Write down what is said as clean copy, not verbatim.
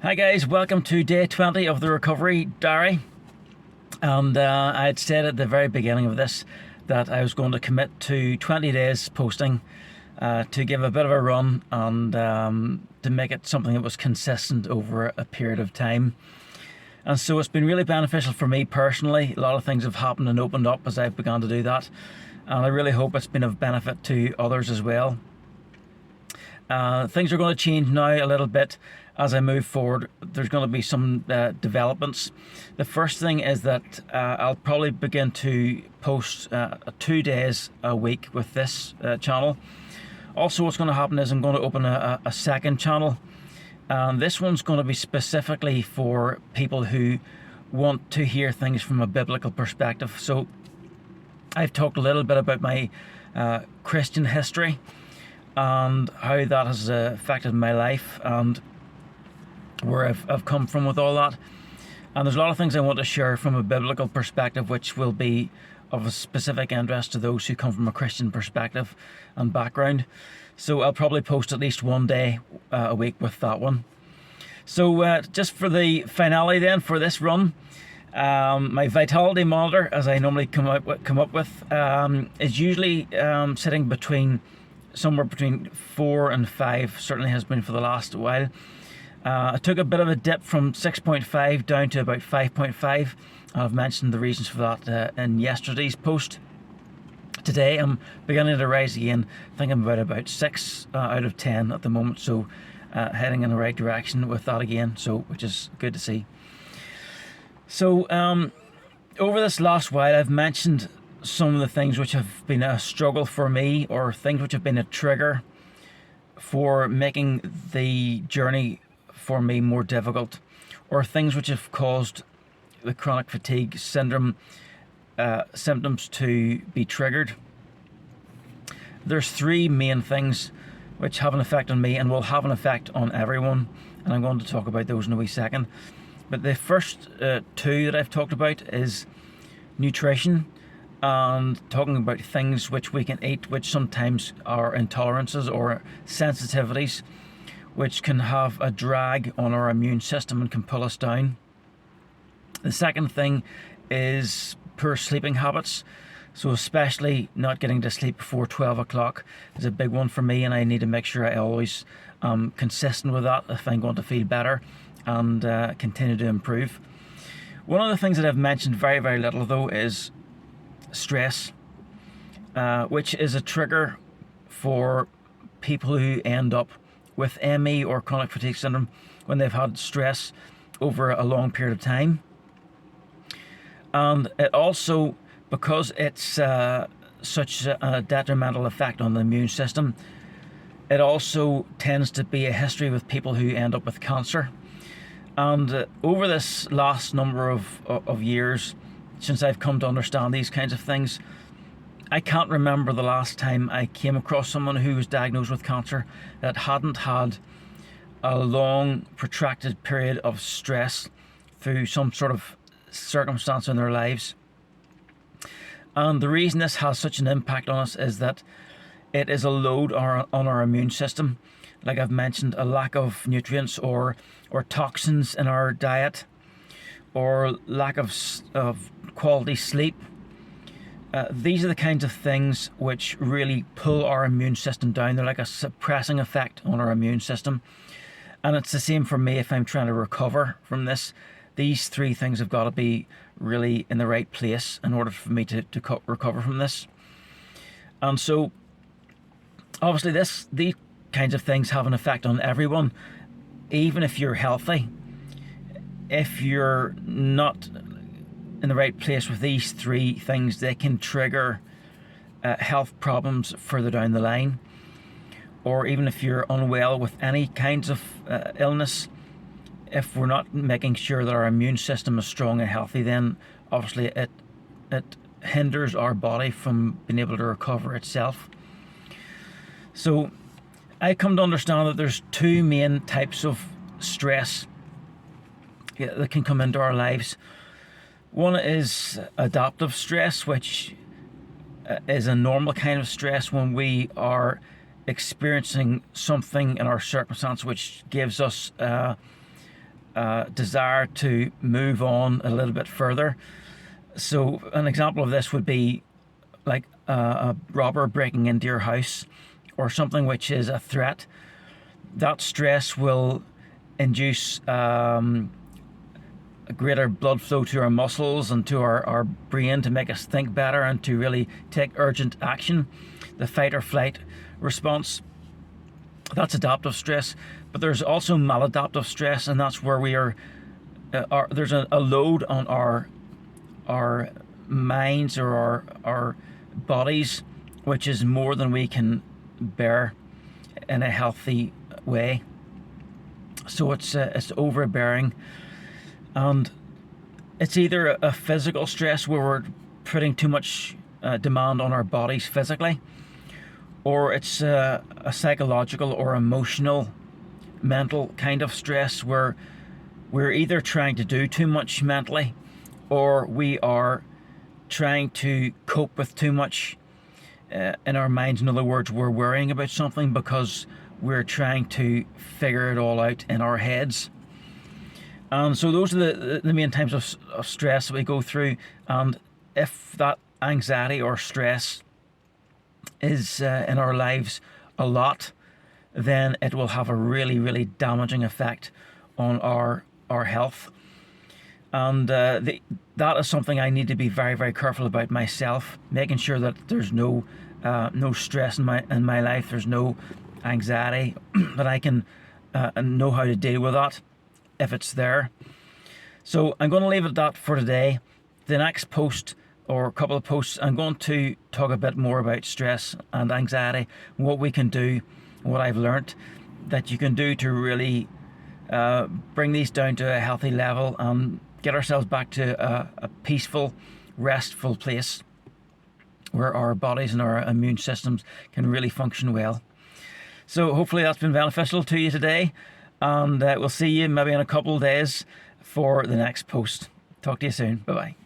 Hi guys, welcome to day 20 of the recovery diary. And I had said at the very beginning of this that I was going to commit to 20 days posting to give a bit of a run and to make it something that was consistent over a period of time. And so it's been really beneficial for me personally. A lot of things have happened and opened up as I've begun to do that. And I really hope it's been of benefit to others as well. Things are going to change now a little bit as I move forward. There's going to be some developments. The first thing is that I'll probably begin to post 2 days a week with this channel. Also, what's going to happen is I'm going to open a second channel. This one's going to be specifically for people who want to hear things from a biblical perspective. So I've talked a little bit about my Christian history and how that has affected my life and where I've come from with all that. And there's a lot of things I want to share from a biblical perspective which will be of a specific interest to those who come from a Christian perspective and background. So I'll probably post at least 1 day a week with that one. So just for the finale then for this run, my vitality monitor, as I normally come up with, is usually sitting somewhere between 4 and 5, certainly has been for the last while. I took a bit of a dip from 6.5 down to about 5.5. I've mentioned the reasons for that in yesterday's post. Today I'm beginning to rise again. I think I'm about 6 out of 10 at the moment, so heading in the right direction with that again, so which is good to see. So over this last while I've mentioned some of the things which have been a struggle for me, or things which have been a trigger for making the journey for me more difficult, or things which have caused the chronic fatigue syndrome symptoms to be triggered. There's 3 main things which have an effect on me and will have an effect on everyone, and I'm going to talk about those in a wee second. But the first 2 that I've talked about is nutrition, and talking about things which we can eat which sometimes are intolerances or sensitivities which can have a drag on our immune system and can pull us down. The second thing is poor sleeping habits. So especially not getting to sleep before 12 o'clock is a big one for me, and I need to make sure I always am consistent with that if I'm going to feel better and continue to improve. One of the things that I've mentioned very, very little though is stress, which is a trigger for people who end up with ME or chronic fatigue syndrome when they've had stress over a long period of time. And it also, because it's such a detrimental effect on the immune system, it also tends to be a history with people who end up with cancer. And over this last number of years, since I've come to understand these kinds of things, I can't remember the last time I came across someone who was diagnosed with cancer that hadn't had a long, protracted period of stress through some sort of circumstance in their lives. And the reason this has such an impact on us is that it is a load on our immune system. Like I've mentioned, a lack of nutrients or toxins in our diet, or lack of quality sleep. These are the kinds of things which really pull our immune system down. They're like a suppressing effect on our immune system. And it's the same for me if I'm trying to recover from this. These 3 things have got to be really in the right place in order for me to recover from this. And so, obviously these kinds of things have an effect on everyone, even if you're healthy. If you're not in the right place with these 3 things, they can trigger health problems further down the line. Or even if you're unwell with any kinds of illness, if we're not making sure that our immune system is strong and healthy, then obviously it hinders our body from being able to recover itself. So I come to understand that there's 2 main types of stress that can come into our lives. One is adaptive stress, which is a normal kind of stress when we are experiencing something in our circumstance which gives us desire to move on a little bit further. So an example of this would be like a robber breaking into your house or something which is a threat. That stress will induce a greater blood flow to our muscles and to our brain to make us think better and to really take urgent action. The fight or flight response, that's adaptive stress. But there's also maladaptive stress, and that's where we are there's a load on our minds or our bodies which is more than we can bear in a healthy way. So it's overbearing, and it's either a physical stress where we're putting too much demand on our bodies physically, or it's a psychological or emotional, mental kind of stress where we're either trying to do too much mentally, or we are trying to cope with too much in our minds. In other words, we're worrying about something because we're trying to figure it all out in our heads. And so those are the main types of stress that we go through. And if that anxiety or stress is in our lives a lot, then it will have a really, really damaging effect on our health. And that is something I need to be very, very careful about myself, making sure that there's no stress in my life. There's no anxiety, that I can know how to deal with that if it's there. So I'm going to leave it at that for today. The next post or a couple of posts, I'm going to talk a bit more about stress and anxiety, what we can do, what I've learnt that you can do to really bring these down to a healthy level and get ourselves back to a peaceful, restful place where our bodies and our immune systems can really function well. So hopefully that's been beneficial to you today, and we'll see you maybe in a couple of days for the next post. Talk to you soon. Bye-bye.